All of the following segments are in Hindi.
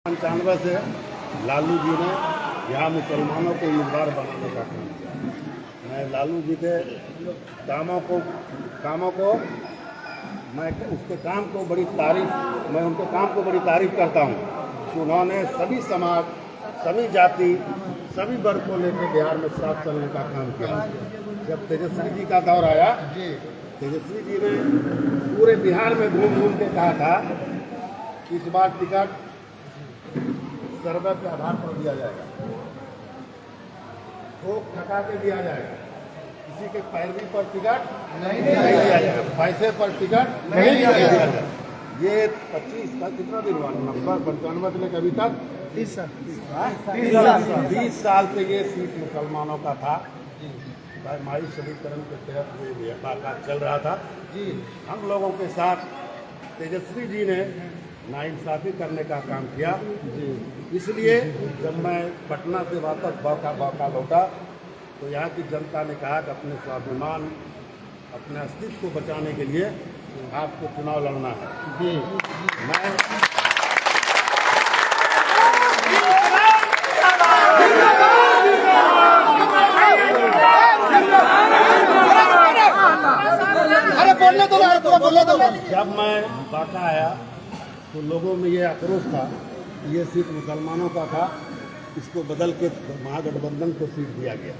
95 से लालू जी ने यहाँ मुसलमानों को उम्मीदवार बनाने का काम किया। मैं लालू जी के कामों को मैं उसके काम को बड़ी तारीफ मैं उनके काम को बड़ी तारीफ करता हूँ कि उन्होंने सभी समाज, सभी जाति, सभी वर्ग को लेकर बिहार में साथ चलने का काम किया। जब तेजस्वी जी का दौर आया, तेजस्वी जी ने पूरे बिहार में घूम घूम के कहा था कि इस बार टिकट सर्वे के आधार पर दिया जाएगा, ठोक ठका के दिया जाएगा, किसी के पैरवी पर टिकट नहीं दिया जाएगा, पैसे पर टिकट नहीं दिया जाएगा। ये 25 का कितना दिन हुआ, 90-95 से लेकर अभी तक 20 साल से ये सीट मुसलमानों का था। हमारी समीकरण के तहत ये काज चल रहा था जी। हम लोगों के साथ तेजस्वी जी ने नाइंसाफ़ी करने का काम किया जी। इसलिए जब मैं पटना से वापस बौका लौटा तो यहाँ की जनता ने कहा कि अपने स्वाभिमान, अपने अस्तित्व को बचाने के लिए आपको चुनाव लड़ना है जी। जब मैं बांका आया तो लोगों में ये आक्रोश था, ये सीट मुसलमानों का था, इसको बदल के महागठबंधन को सीट दिया गया।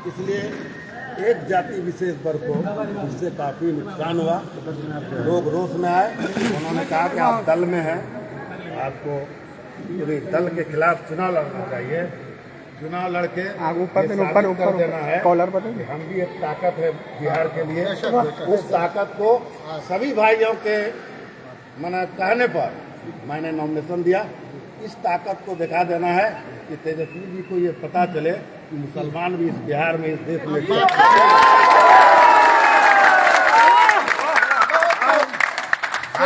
इसलिए एक जाति विशेष वर्ग को इससे काफ़ी नुकसान हुआ। लोग रोष में आए, उन्होंने कहा कि आप दल में हैं, आपको पूरे दल के खिलाफ चुनाव लड़ना चाहिए। चुनाव लड़के ऊपर देना है कि हम भी एक ताकत है बिहार के लिए। उस ताकत को सभी भाइयों के कहने पर मैंने नॉमिनेशन दिया। इस ताकत को दिखा देना है कि तेजस्वी जी को ये पता चले कि मुसलमान भी इस बिहार में, इस देश में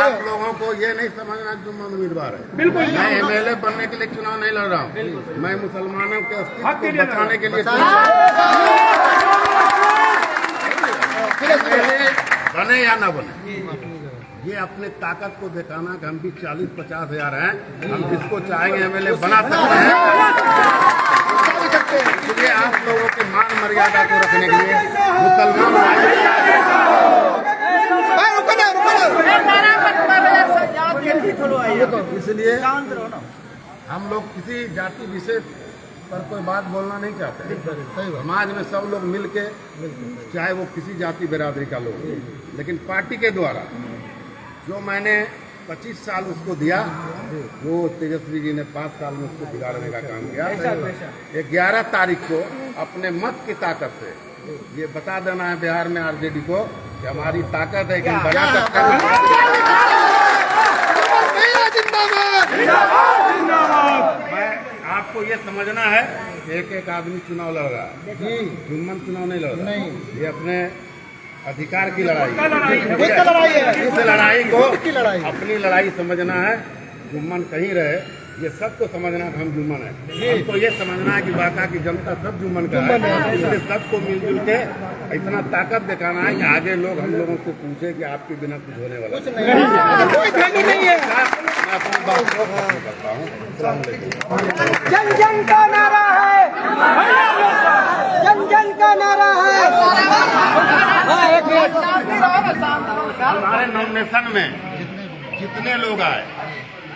आप लोगों को ये नहीं समझना कि जुम्मन उम्मीदवार है। बिल्कुल, मैं एमएलए बनने के लिए चुनाव नहीं लड़ रहा हूँ। मैं मुसलमानों के अस्तित्व को बचाने के लिए बने या न बने, ये अपने ताकत को दिखाना कि हम भी 40-50 हजार हैं, हम जिसको चाहेंगे एमएलए बना सकते हैं। इसलिए आप लोगों के मान मर्यादा को रखने के लिए इसलिए हम लोग किसी जाति विशेष पर कोई बात बोलना नहीं चाहते। समाज में सब लोग मिल के, चाहे वो किसी जाति बिरादरी का लोग, लेकिन पार्टी के द्वारा जो मैंने 25 साल उसको दिया, वो तेजस्वी जी ने 5 साल में उसको बिगाड़ने का काम किया। 11 तारीख को अपने मत की ताकत से ये बता देना है बिहार में आरजेडी को कि हमारी ताकत है कि हम बना सकते हैं। मैं आपको ये समझना है कि एक आदमी चुनाव लड़ रहा है जी, जुम्मन चुनाव नहीं लड़ रहा, ये अपने अधिकार की लड़ाई है। इस लड़ाई को अपनी लड़ाई समझना है। जुम्मन कहीं रहे, ये सबको समझना कि हम जुम्मन है। हमको ये समझना है कि बाका की जनता सब जुम्मन का है। इसलिए सबको मिलजुल के इतना ताकत दिखाना है कि आगे लोग हम लोगों से पूछे कि आपके बिना कुछ होने वाला नहीं है। मैं अपनी बात को खत्म करता हूँ। जन जन का नारा है, जन जन का नारा है। हमारे नॉमिनेशन में जितने लोग आए,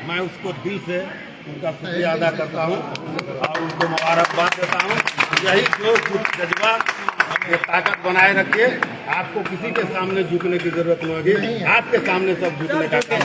मैं उसको दिल से उनका शुक्रिया अदा करता हूँ और उनको मुबारकबाद देता हूँ। यही जोश, जज्बा, ये ताकत बनाए रखिए। आपको किसी के सामने झुकने की जरूरत नहीं होगी, आपके सामने सब झुकने का काम